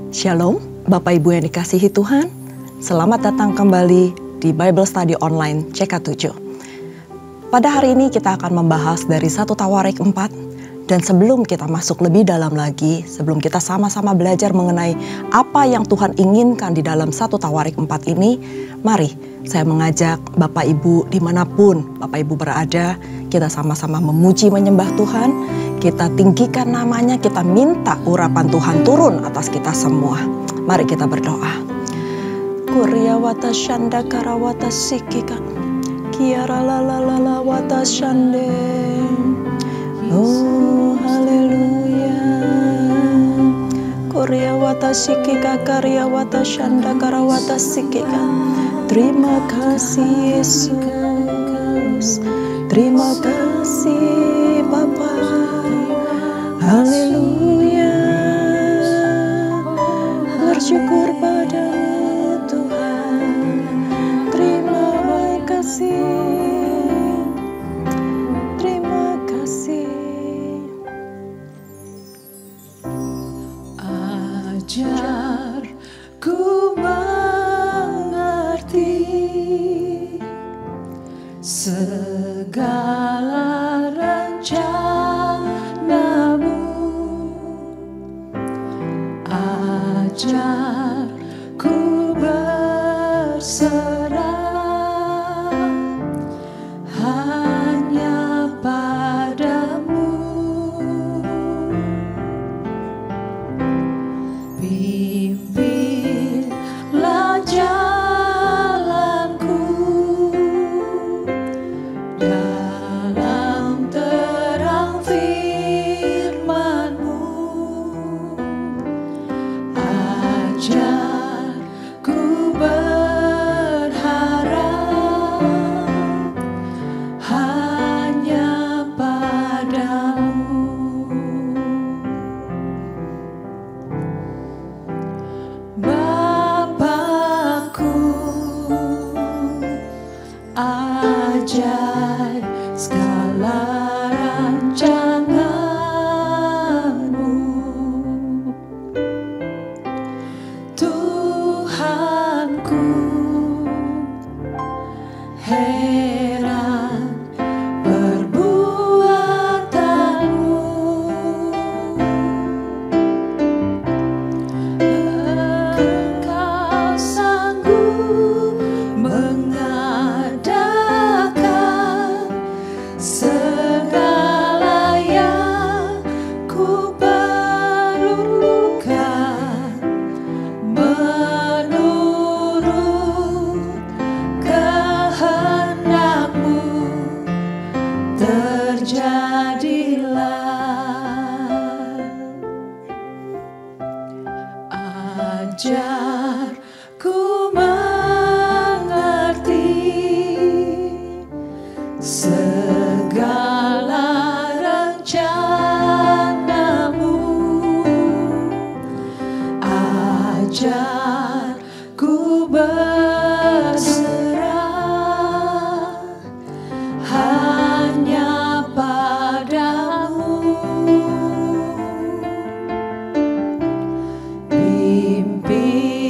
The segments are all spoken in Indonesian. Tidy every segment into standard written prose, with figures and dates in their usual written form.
Shalom, Bapak Ibu yang dikasihi Tuhan. Selamat datang kembali di Bible Study Online CK7. Pada hari ini kita akan membahas dari 1 Tawarik 4. Dan sebelum kita masuk lebih dalam lagi, sebelum kita sama-sama belajar mengenai apa yang Tuhan inginkan di dalam 1 Tawarik 4 ini, mari saya mengajak Bapak Ibu dimanapun Bapak Ibu berada, kita sama-sama memuji menyembah Tuhan, kita tinggikan namanya, kita minta urapan Tuhan turun atas kita semua. Mari kita berdoa. Kurya wata shanda karawata sikika, kiara la la la la wata shande. Oh haleluya. Kurya wata sikika karya wata shanda karawata sikika. Terima kasih Yesus, terima kasih Bapa. Haleluya. Bersyukur padamu Tuhan. Terima kasih. Terima kasih. Ajarku mengerti segala rencanamu. Ajarku berserah hanya padamu. Pimpinlah jalanku dalam terang firman-Mu. Ajarku berharap hanya padamu. Bapakku, ajar segala rancangan-Mu. Tuhanku, heran perbuatan-Mu. Engkau sanggup mengadakan segala yang ku perlukan menurut kehendak-Mu. Terjadilah. Ajarku mengerti segala rencana-Mu. Ajarku berserah hanya padamu. Pimpin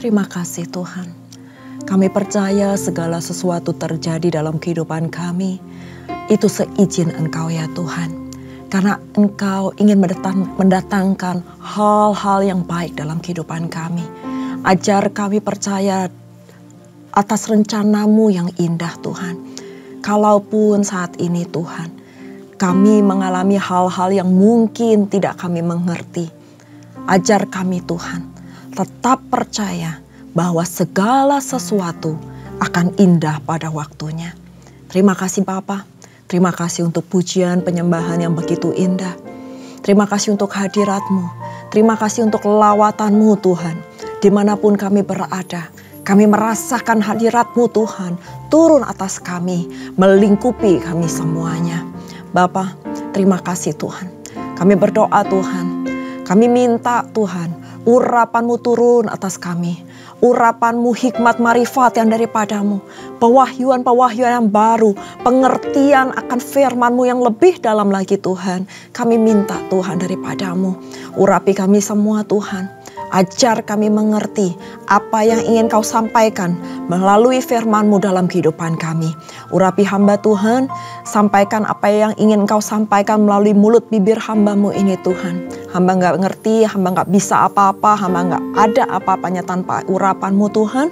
terima kasih Tuhan. Kami percaya segala sesuatu terjadi dalam kehidupan kami, itu seizin Engkau ya Tuhan. Karena Engkau ingin mendatangkan hal-hal yang baik dalam kehidupan kami. Ajar kami percaya atas rencana-Mu yang indah Tuhan. Kalaupun saat ini Tuhan, kami mengalami hal-hal yang mungkin tidak kami mengerti. Ajar kami Tuhan, tetap percaya bahwa segala sesuatu akan indah pada waktunya. Terima kasih Bapa, terima kasih untuk pujian penyembahan yang begitu indah. Terima kasih untuk hadirat-Mu, terima kasih untuk lawatan-Mu Tuhan. Dimanapun kami berada, kami merasakan hadirat-Mu Tuhan, turun atas kami, melingkupi kami semuanya. Bapa, terima kasih Tuhan. Kami berdoa Tuhan, kami minta Tuhan, urapan-Mu turun atas kami. Urapan-Mu hikmat marifat yang daripada-Mu. Pewahyuan-pewahyuan yang baru. Pengertian akan firman-Mu yang lebih dalam lagi Tuhan. Kami minta Tuhan daripada-Mu. Urapi kami semua Tuhan. Ajar kami mengerti apa yang ingin Kau sampaikan melalui firman-Mu dalam kehidupan kami. Urapi hamba Tuhan, sampaikan apa yang ingin Kau sampaikan melalui mulut bibir hamba-Mu ini Tuhan. Hamba gak ngerti, hamba gak bisa apa-apa, hamba gak ada apa-apanya tanpa urapan-Mu Tuhan.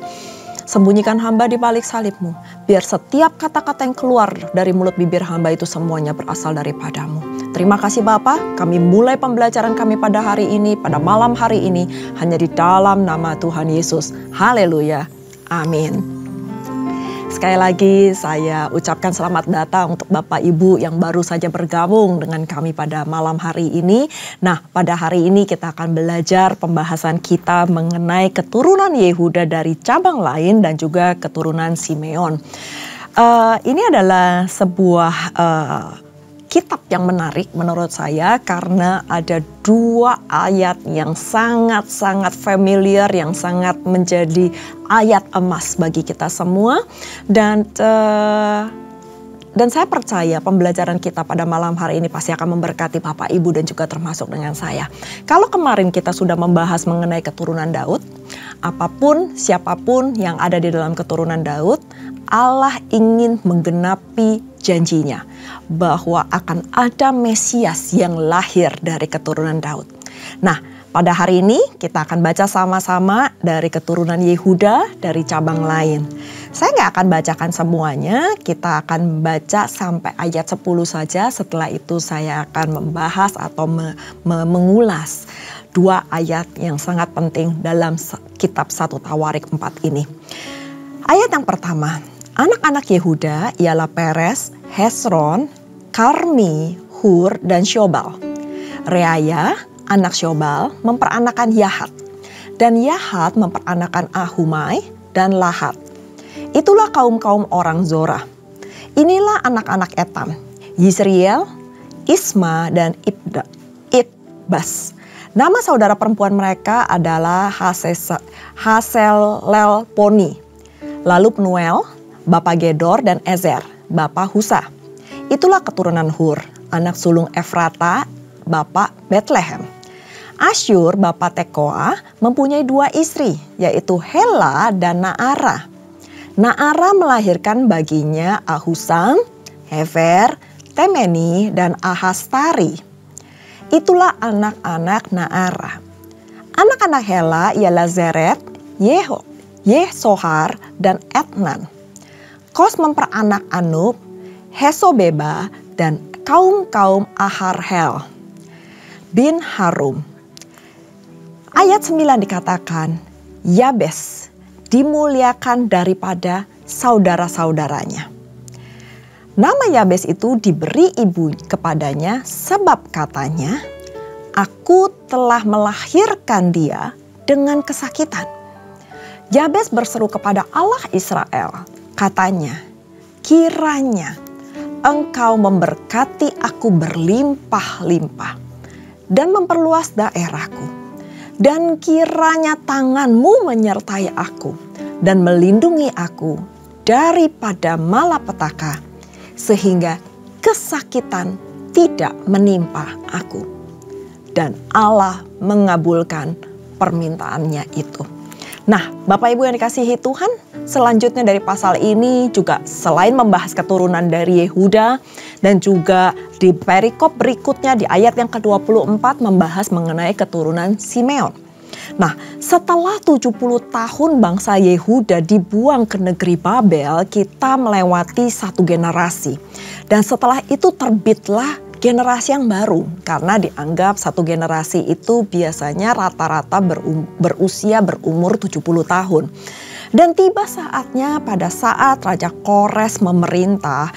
Sembunyikan hamba di balik salib-Mu, biar setiap kata-kata yang keluar dari mulut bibir hamba itu semuanya berasal daripada-Mu. Terima kasih Bapa, kami mulai pembelajaran kami pada hari ini, pada malam hari ini, hanya di dalam nama Tuhan Yesus. Haleluya, amin. Sekali lagi saya ucapkan selamat datang untuk Bapak Ibu yang baru saja bergabung dengan kami pada malam hari ini. Nah, pada hari ini kita akan belajar pembahasan kita mengenai keturunan Yehuda dari cabang lain dan juga keturunan Simeon. Ini adalah sebuah kitab yang menarik menurut saya karena ada dua ayat yang sangat-sangat familiar, yang sangat menjadi ayat emas bagi kita semua. Dan saya percaya pembelajaran kita pada malam hari ini pasti akan memberkati Bapak Ibu dan juga termasuk dengan saya. Kalau kemarin kita sudah membahas mengenai keturunan Daud, apapun siapapun yang ada di dalam keturunan Daud, Allah ingin menggenapi janjinya bahwa akan ada Mesias yang lahir dari keturunan Daud. Nah, pada hari ini kita akan baca sama-sama dari keturunan Yehuda dari cabang lain. Saya nggak akan bacakan semuanya, kita akan baca sampai ayat 10 saja. Setelah itu saya akan membahas atau mengulas dua ayat yang sangat penting dalam kitab 1 Tawarik 4 ini. Ayat yang pertama, anak-anak Yehuda ialah Peres, Hesron, Karmi, Hur, dan Syobal. Reaya, anak Syobal, memperanakan Yahat. Dan Yahat memperanakan Ahumai dan Lahat. Itulah kaum-kaum orang Zorah. Inilah anak-anak Etam, Yisriel, Isma, dan Ibbas. Nama saudara perempuan mereka adalah Haselelponi. Lalu Pnuel, Bapa Gedor, dan Ezer, Bapa Husa. Itulah keturunan Hur, anak sulung Efrata, Bapa Betlehem. Asyur, Bapa Tekoa, mempunyai dua istri, yaitu Hela dan Naara. Naara melahirkan baginya Ahusam, Hefer, Temeni, dan Ahastari. Itulah anak-anak Naara. Anak-anak Hela ialah Zeret, Yesohar, dan Etnan. Kos memperanak Anub, Hesobeba, dan kaum-kaum Aharhel bin Harum. Ayat 9 dikatakan, Yabes dimuliakan daripada saudara-saudaranya. Nama Yabes itu diberi ibu kepadanya sebab katanya, aku telah melahirkan dia dengan kesakitan. Yabes berseru kepada Allah Israel, katanya, kiranya Engkau memberkati aku berlimpah-limpah dan memperluas daerahku. Dan kiranya tangan-Mu menyertai aku dan melindungi aku daripada malapetaka, sehingga kesakitan tidak menimpa aku. Dan Allah mengabulkan permintaannya itu. Nah, Bapak Ibu yang dikasihi Tuhan, selanjutnya dari pasal ini juga selain membahas keturunan dari Yehuda dan juga di perikop berikutnya di ayat yang ke-24 membahas mengenai keturunan Simeon. Nah, setelah 70 tahun bangsa Yehuda dibuang ke negeri Babel, kita melewati satu generasi. Dan setelah itu terbitlah generasi yang baru, karena dianggap satu generasi itu biasanya rata-rata berusia berumur 70 tahun. Dan tiba saatnya pada saat Raja Kores memerintah,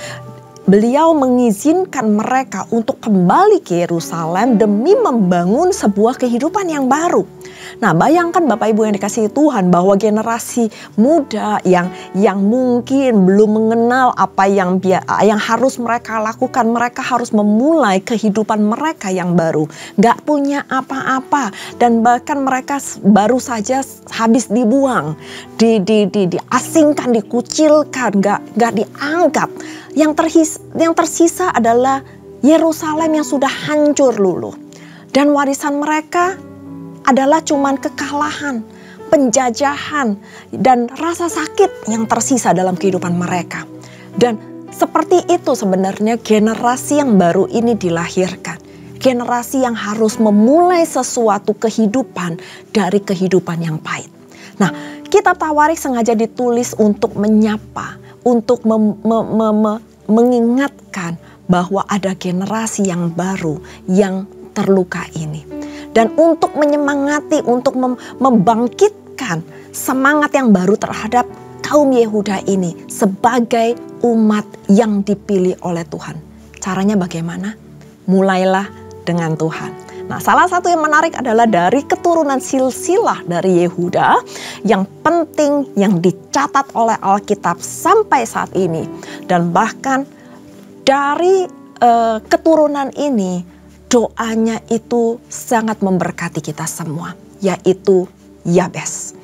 beliau mengizinkan mereka untuk kembali ke Yerusalem demi membangun sebuah kehidupan yang baru. Nah, bayangkan Bapak Ibu yang dikasihi Tuhan bahwa generasi muda yang mungkin belum mengenal apa yang harus mereka lakukan, mereka harus memulai kehidupan mereka yang baru, gak punya apa-apa, dan bahkan mereka baru saja habis dibuang, diasingkan, dikucilkan, gak dianggap. Yang tersisa adalah Yerusalem yang sudah hancur luluh, dan warisan mereka adalah cuman kekalahan, penjajahan, dan rasa sakit yang tersisa dalam kehidupan mereka. Dan seperti itu sebenarnya generasi yang baru ini dilahirkan. Generasi yang harus memulai sesuatu kehidupan dari kehidupan yang pahit. Nah, kitab Tawarik sengaja ditulis untuk menyapa, untuk mengingatkan bahwa ada generasi yang baru yang terluka ini. Dan untuk menyemangati, untuk membangkitkan semangat yang baru terhadap kaum Yehuda ini sebagai umat yang dipilih oleh Tuhan. Caranya bagaimana? Mulailah dengan Tuhan. Nah, salah satu yang menarik adalah dari keturunan silsilah dari Yehuda yang penting yang dicatat oleh Alkitab sampai saat ini. Dan bahkan dari keturunan ini, doanya itu sangat memberkati kita semua, yaitu Yabes.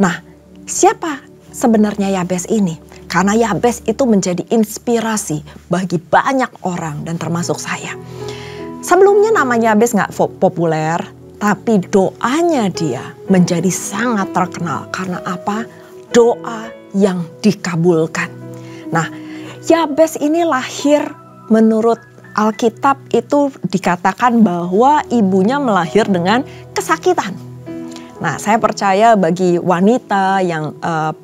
Nah, siapa sebenarnya Yabes ini? Karena Yabes itu menjadi inspirasi bagi banyak orang dan termasuk saya. Sebelumnya nama Yabes gak populer, tapi doanya dia menjadi sangat terkenal. Karena apa? Doa yang dikabulkan. Nah, Yabes ini lahir menurut Alkitab itu dikatakan bahwa ibunya melahir dengan kesakitan. Nah, saya percaya bagi wanita yang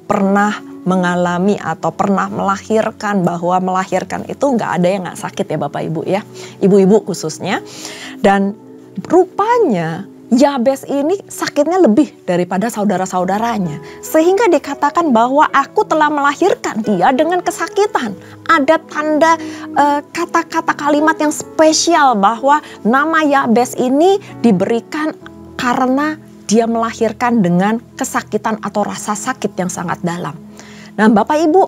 pernah mengalami atau pernah melahirkan, bahwa melahirkan itu nggak ada yang nggak sakit ya Bapak Ibu ya, ibu-ibu khususnya. Dan rupanya Yabes ini sakitnya lebih daripada saudara-saudaranya. Sehingga dikatakan bahwa aku telah melahirkan dia dengan kesakitan. Ada tanda kata-kata kalimat yang spesial bahwa nama Yabes ini diberikan karena dia melahirkan dengan kesakitan atau rasa sakit yang sangat dalam. Nah, Bapak Ibu,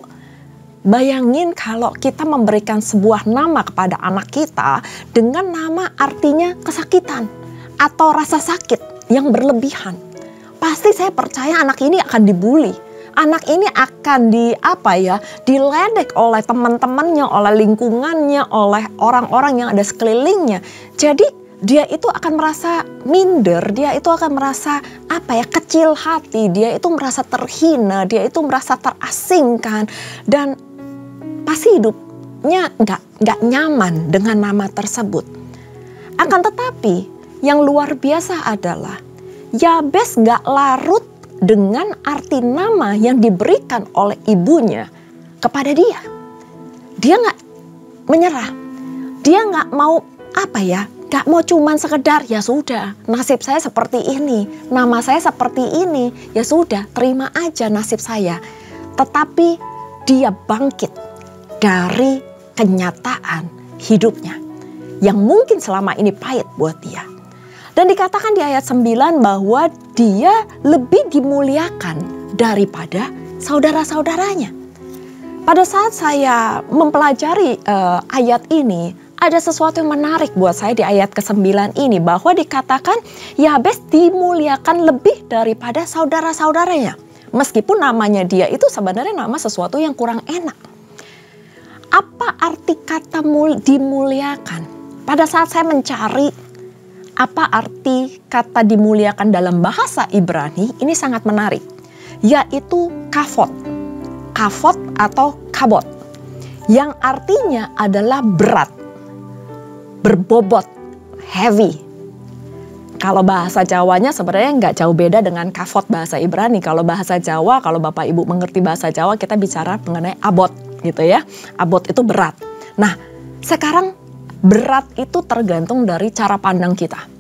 bayangin kalau kita memberikan sebuah nama kepada anak kita dengan nama artinya kesakitan atau rasa sakit yang berlebihan. Pasti saya percaya anak ini akan dibully. Anak ini akan diledek oleh teman-temannya, oleh lingkungannya, oleh orang-orang yang ada sekelilingnya. Jadi dia itu akan merasa minder, dia itu akan merasa kecil hati, dia itu merasa terhina, dia itu merasa terasingkan, dan pasti hidupnya nggak nyaman dengan nama tersebut. Akan tetapi yang luar biasa adalah Yabes gak larut dengan arti nama yang diberikan oleh ibunya kepada dia. Dia gak menyerah. Dia gak mau gak mau cuman sekedar ya sudah nasib saya seperti ini, nama saya seperti ini, ya sudah terima aja nasib saya. Tetapi dia bangkit dari kenyataan hidupnya yang mungkin selama ini pahit buat dia. Dan dikatakan di ayat 9 bahwa dia lebih dimuliakan daripada saudara-saudaranya. Pada saat saya mempelajari ayat ini, ada sesuatu yang menarik buat saya di ayat ke-9 ini. Bahwa dikatakan Yabes dimuliakan lebih daripada saudara-saudaranya. Meskipun namanya dia itu sebenarnya nama sesuatu yang kurang enak. Apa arti kata dimuliakan? Pada saat saya mencari apa arti kata dimuliakan dalam bahasa Ibrani, ini sangat menarik. yaitu kafot. Kafot atau kabot, yang artinya adalah berat, berbobot, heavy. Kalau bahasa Jawanya sebenarnya nggak jauh beda dengan kafot bahasa Ibrani. Kalau bahasa Jawa, kalau Bapak Ibu mengerti bahasa Jawa, kita bicara mengenai abot gitu ya. Abot itu berat. Nah, sekarang berat itu tergantung dari cara pandang kita.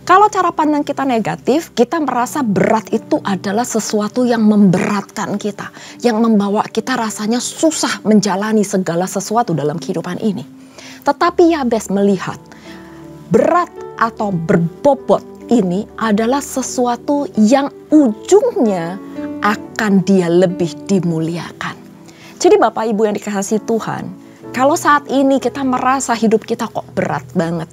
Kalau cara pandang kita negatif, kita merasa berat itu adalah sesuatu yang memberatkan kita, yang membawa kita rasanya susah menjalani segala sesuatu dalam kehidupan ini. Tetapi Yabes melihat berat atau berbobot ini adalah sesuatu yang ujungnya akan dia lebih dimuliakan. Jadi Bapak Ibu yang dikasihi Tuhan, kalau saat ini kita merasa hidup kita kok berat banget,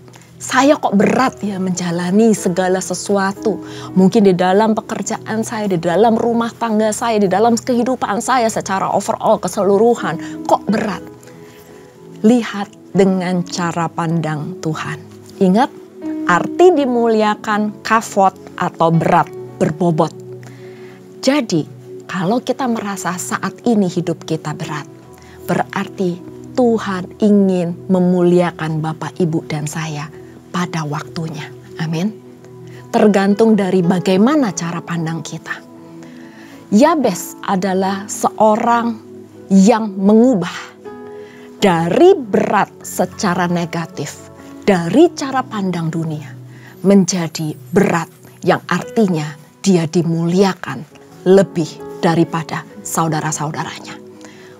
saya kok berat ya menjalani segala sesuatu. Mungkin di dalam pekerjaan saya, di dalam rumah tangga saya, di dalam kehidupan saya secara overall keseluruhan. Kok berat? Lihat dengan cara pandang Tuhan. Ingat, arti dimuliakan kafot atau berat, berbobot. Jadi, kalau kita merasa saat ini hidup kita berat, berarti Tuhan ingin memuliakan Bapak, Ibu, dan saya pada waktunya. Amin. Tergantung dari bagaimana cara pandang kita. Yabes adalah seorang yang mengubah dari berat secara negatif, dari cara pandang dunia, menjadi berat yang artinya dia dimuliakan lebih daripada saudara-saudaranya.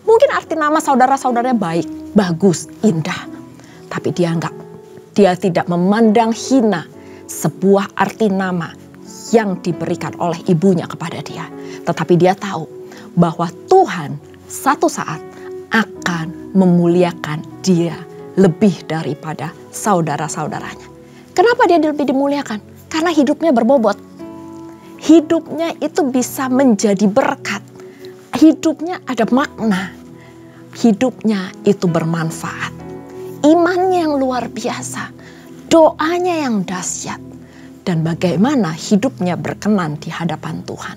Mungkin arti nama saudara-saudaranya baik, bagus, indah, tapi dia tidak memandang hina sebuah arti nama yang diberikan oleh ibunya kepada dia. Tetapi dia tahu bahwa Tuhan satu saat akan memuliakan dia lebih daripada saudara-saudaranya. Kenapa dia lebih dimuliakan? Karena hidupnya berbobot. Hidupnya itu bisa menjadi berkat. Hidupnya ada makna. Hidupnya itu bermanfaat. Imannya yang luar biasa, doanya yang dahsyat, dan bagaimana hidupnya berkenan di hadapan Tuhan.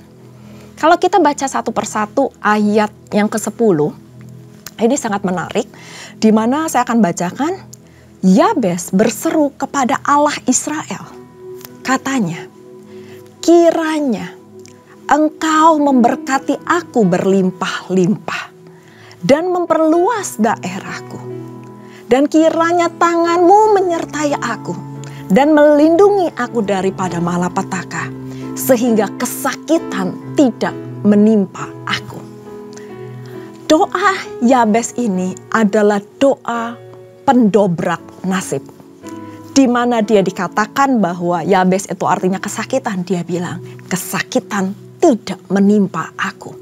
Kalau kita baca satu persatu ayat yang ke-10, ini sangat menarik, di mana saya akan bacakan. Yabes berseru kepada Allah Israel. Katanya, kiranya engkau memberkati aku berlimpah-limpah dan memperluas daerahku. Dan kiranya tanganmu menyertai aku dan melindungi aku daripada malapetaka, sehingga kesakitan tidak menimpa aku. Doa Yabes ini adalah doa pendobrak nasib. Di mana dia dikatakan bahwa Yabes itu artinya kesakitan, dia bilang kesakitan tidak menimpa aku.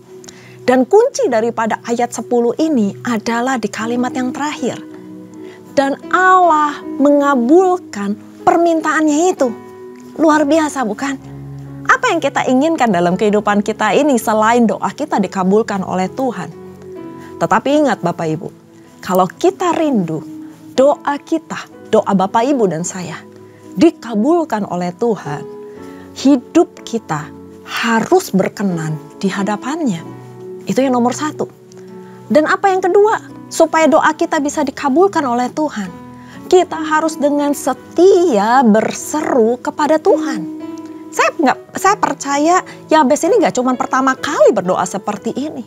Dan kunci daripada ayat 10 ini adalah di kalimat yang terakhir. Dan Allah mengabulkan permintaannya itu. Luar biasa bukan? Apa yang kita inginkan dalam kehidupan kita ini selain doa kita dikabulkan oleh Tuhan? Tetapi ingat Bapak Ibu, kalau kita rindu doa kita, doa Bapak Ibu dan saya dikabulkan oleh Tuhan, hidup kita harus berkenan di hadapannya. Itu yang nomor 1. Dan apa yang kedua? Supaya doa kita bisa dikabulkan oleh Tuhan, kita harus dengan setia berseru kepada Tuhan. Saya percaya Yabes ini gak cuma pertama kali berdoa seperti ini.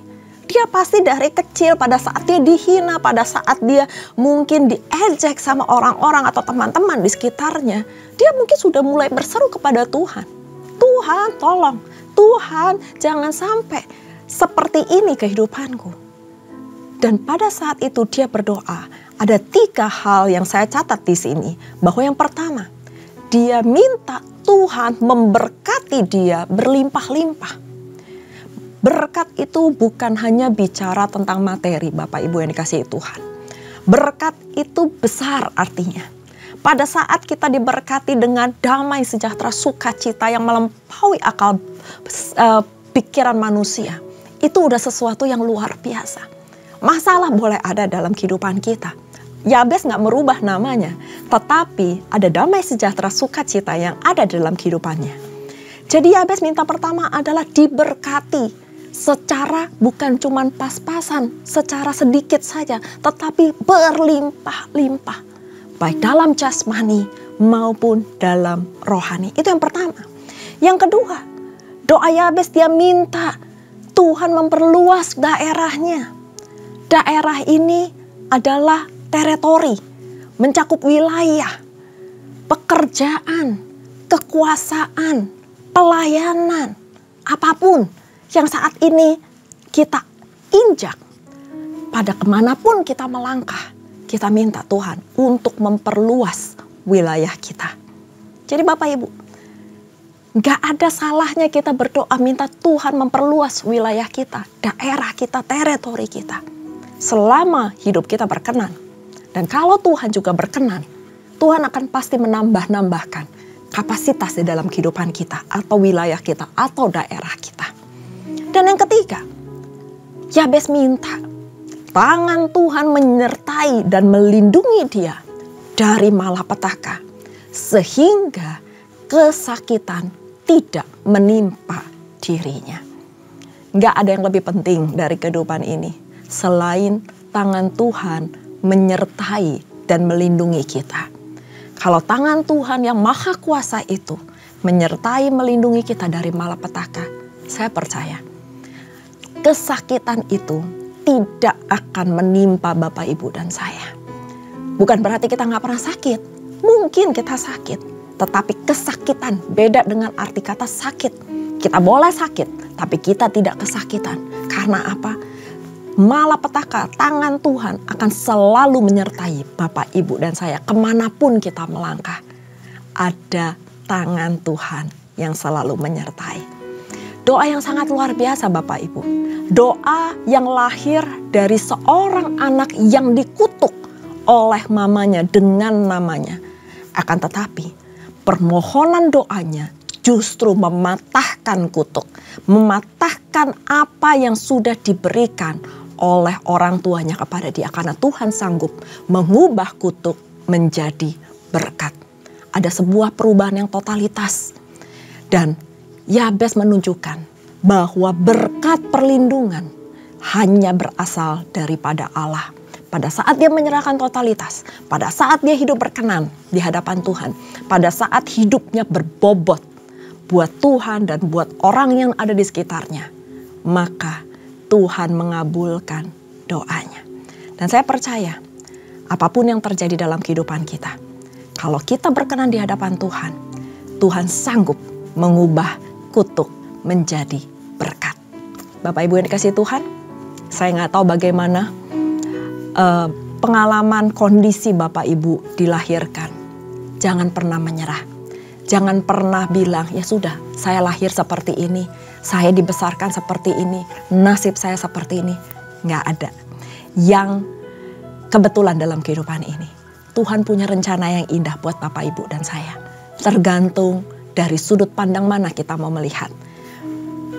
Dia pasti dari kecil pada saat dia dihina, pada saat dia mungkin diejek sama orang-orang atau teman-teman di sekitarnya, dia mungkin sudah mulai berseru kepada Tuhan. Tuhan tolong, Tuhan jangan sampai seperti ini kehidupanku. Dan pada saat itu dia berdoa. Ada 3 hal yang saya catat di sini. Bahwa yang pertama, dia minta Tuhan memberkati dia berlimpah-limpah. Berkat itu bukan hanya bicara tentang materi, Bapak Ibu yang dikasihi Tuhan. Berkat itu besar artinya. Pada saat kita diberkati dengan damai, sejahtera, sukacita yang melampaui akal pikiran manusia, itu udah sesuatu yang luar biasa. Masalah boleh ada dalam kehidupan kita. Yabes gak merubah namanya, tetapi ada damai sejahtera sukacita yang ada dalam kehidupannya. Jadi Yabes minta pertama adalah diberkati secara bukan cuman pas-pasan, secara sedikit saja, tetapi berlimpah-limpah. Baik dalam jasmani maupun dalam rohani. Itu yang pertama. Yang kedua, doa Yabes dia minta Tuhan memperluas daerahnya. Daerah ini adalah teritori, mencakup wilayah, pekerjaan, kekuasaan, pelayanan, apapun yang saat ini kita injak. Pada kemanapun kita melangkah, kita minta Tuhan untuk memperluas wilayah kita. Jadi Bapak Ibu, gak ada salahnya kita berdoa minta Tuhan memperluas wilayah kita, daerah kita, teritori kita. Selama hidup kita berkenan. Dan kalau Tuhan juga berkenan, Tuhan akan pasti menambahkan kapasitas di dalam kehidupan kita, atau wilayah kita, atau daerah kita. Dan yang ketiga, Yabes minta tangan Tuhan menyertai dan melindungi dia dari malapetaka, sehingga kesakitan tidak menimpa dirinya. Gak ada yang lebih penting dari kehidupan ini selain tangan Tuhan menyertai dan melindungi kita. Kalau tangan Tuhan yang maha kuasa itu menyertai melindungi kita dari malapetaka, saya percaya kesakitan itu tidak akan menimpa Bapak, Ibu, dan saya. Bukan berarti kita nggak pernah sakit. Mungkin kita sakit. Tetapi kesakitan beda dengan arti kata sakit. Kita boleh sakit, tapi kita tidak kesakitan. Karena apa? Malapetaka, tangan Tuhan akan selalu menyertai Bapak, Ibu, dan saya. Kemanapun kita melangkah, ada tangan Tuhan yang selalu menyertai. Doa yang sangat luar biasa Bapak Ibu. Doa yang lahir dari seorang anak yang dikutuk oleh mamanya dengan namanya. Akan tetapi permohonan doanya justru mematahkan kutuk. Mematahkan apa yang sudah diberikan oleh orang tuanya kepada dia. Karena Tuhan sanggup mengubah kutuk menjadi berkat. Ada sebuah perubahan yang totalitas. Dan Yabes menunjukkan bahwa berkat perlindungan hanya berasal daripada Allah. Pada saat dia menyerahkan totalitas, pada saat dia hidup berkenan di hadapan Tuhan, pada saat hidupnya berbobot buat Tuhan dan buat orang yang ada di sekitarnya, maka Tuhan mengabulkan doanya. Dan saya percaya apapun yang terjadi dalam kehidupan kita, kalau kita berkenan di hadapan Tuhan, Tuhan sanggup mengubah kutuk menjadi berkat. Bapak Ibu yang dikasihi Tuhan, saya nggak tahu bagaimana pengalaman kondisi Bapak Ibu dilahirkan. Jangan pernah menyerah. Jangan pernah bilang, ya sudah saya lahir seperti ini, saya dibesarkan seperti ini, nasib saya seperti ini. Nggak ada yang kebetulan dalam kehidupan ini. Tuhan punya rencana yang indah buat Bapak, Ibu, dan saya. Tergantung dari sudut pandang mana kita mau melihat.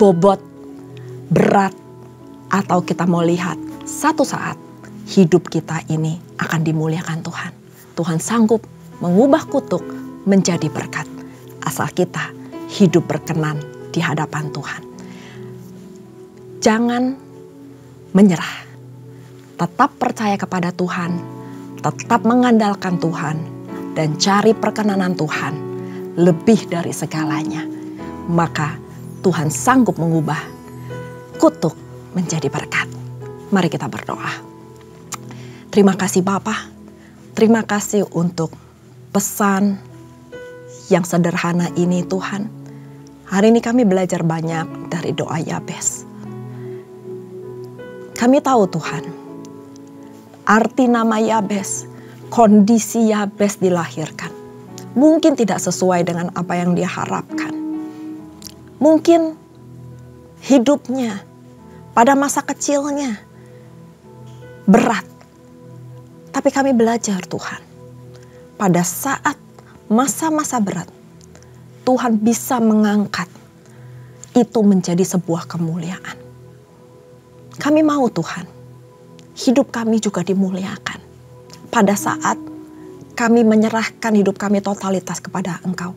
Bobot, berat, atau kita mau lihat satu saat hidup kita ini akan dimuliakan Tuhan. Tuhan sanggup mengubah kutuk menjadi berkat. Asal kita hidup berkenan di hadapan Tuhan. Jangan menyerah. Tetap percaya kepada Tuhan. Tetap mengandalkan Tuhan. Dan cari perkenanan Tuhan lebih dari segalanya. Maka Tuhan sanggup mengubah kutuk menjadi berkat. Mari kita berdoa. Terima kasih Bapa. Terima kasih untuk pesan yang sederhana ini Tuhan. Hari ini kami belajar banyak dari doa Yabes. Kami tahu Tuhan, arti nama Yabes, kondisi Yabes dilahirkan. Mungkin tidak sesuai dengan apa yang dia harapkan. Mungkin hidupnya pada masa kecilnya berat. Tapi kami belajar Tuhan, pada saat masa-masa berat, Tuhan bisa mengangkat itu menjadi sebuah kemuliaan. Kami mau Tuhan, hidup kami juga dimuliakan. Pada saat kami menyerahkan hidup kami totalitas kepada Engkau.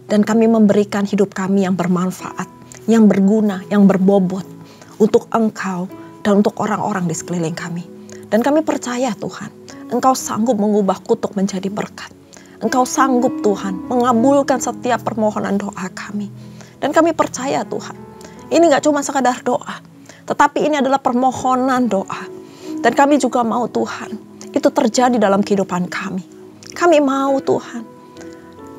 Dan kami memberikan hidup kami yang bermanfaat, yang berguna, yang berbobot untuk Engkau dan untuk orang-orang di sekeliling kami. Dan kami percaya Tuhan, Engkau sanggup mengubah kutuk menjadi berkat. Engkau sanggup Tuhan mengabulkan setiap permohonan doa kami. Dan kami percaya Tuhan, ini gak cuma sekadar doa, tetapi ini adalah permohonan doa. Dan kami juga mau Tuhan, itu terjadi dalam kehidupan kami. Kami mau Tuhan,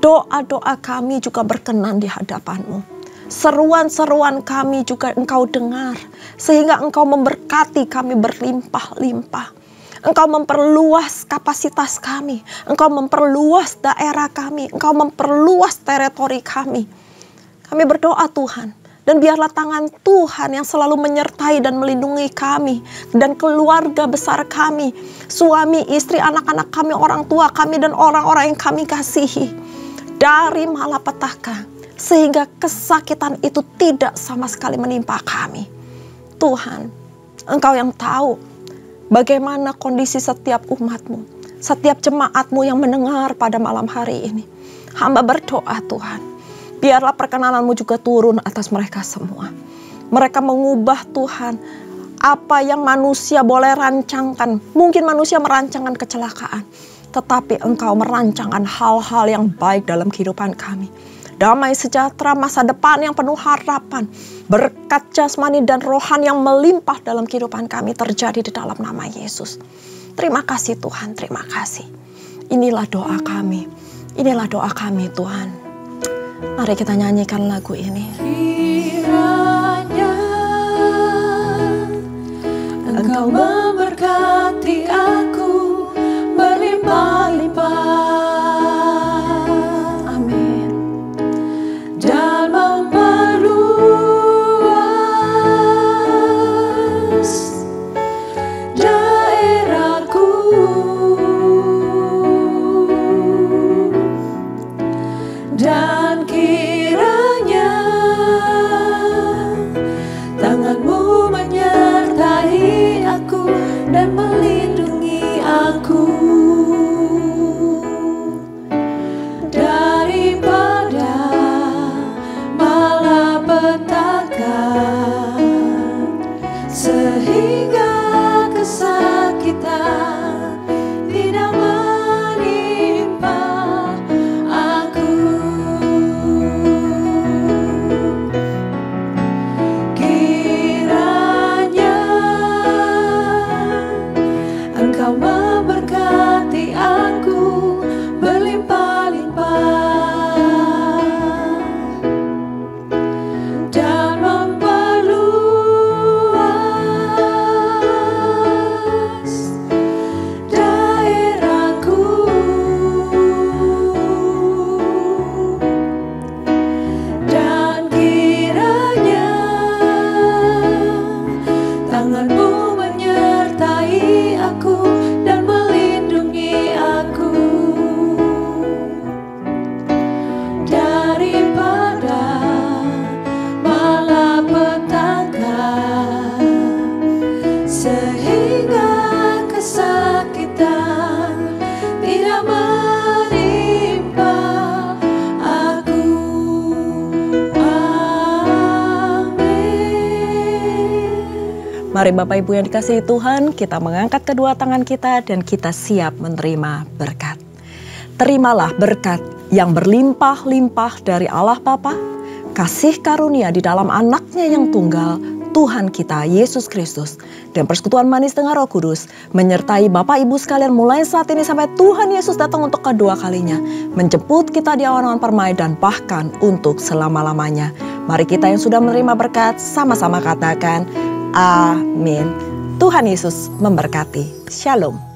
doa-doa kami juga berkenan di hadapan-Mu. Seruan-seruan kami juga Engkau dengar, sehingga Engkau memberkati kami berlimpah-limpah. Engkau memperluas kapasitas kami, Engkau memperluas daerah kami, Engkau memperluas teritori kami. Kami berdoa Tuhan, dan biarlah tangan Tuhan yang selalu menyertai dan melindungi kami dan keluarga besar kami, suami, istri, anak-anak kami, orang tua kami, dan orang-orang yang kami kasihi dari malapetaka, sehingga kesakitan itu tidak sama sekali menimpa kami. Tuhan, Engkau yang tahu bagaimana kondisi setiap umat-Mu, setiap jemaat-Mu yang mendengar pada malam hari ini. Hamba berdoa Tuhan, biarlah perkenanan-Mu juga turun atas mereka semua. Mereka mengubah Tuhan apa yang manusia boleh rancangkan. Mungkin manusia merancangkan kecelakaan, tetapi Engkau merancangkan hal-hal yang baik dalam kehidupan kami. Damai sejahtera, masa depan yang penuh harapan, berkat jasmani dan rohani yang melimpah dalam kehidupan kami terjadi di dalam nama Yesus. Terima kasih Tuhan, terima kasih. Inilah doa kami, inilah doa kami Tuhan. Mari kita nyanyikan lagu ini. Kiranya Engkau memberkati aku berlimpah-limpah. Amin. Dan memperluas daerahku. Dan kiranya tangan-Mu menyertai aku dan melindungi aku daripada malapetaka, sehingga kesakitan tidak menimpa aku. Kiranya Engkau memberkati aku berlimpah-limpah dan memperluas daerahku. Dan kiranya tangan-Mu menyertai aku dan melindungi aku daripada malapetaka, sehingga kesakitan tidak menimpa aku. Amin. Mari Bapak Ibu yang dikasihi Tuhan, kita mengangkat kedua tangan kita dan kita siap menerima berkat. Terimalah berkat yang berlimpah-limpah dari Allah Bapa, kasih karunia di dalam anaknya yang tunggal, Tuhan kita Yesus Kristus, dan persekutuan manis dengan Roh Kudus menyertai Bapak Ibu sekalian mulai saat ini sampai Tuhan Yesus datang untuk kedua kalinya, menjemput kita di awan-awan permai dan bahkan untuk selama-lamanya. Mari kita yang sudah menerima berkat sama-sama katakan amin. Tuhan Yesus memberkati. Shalom.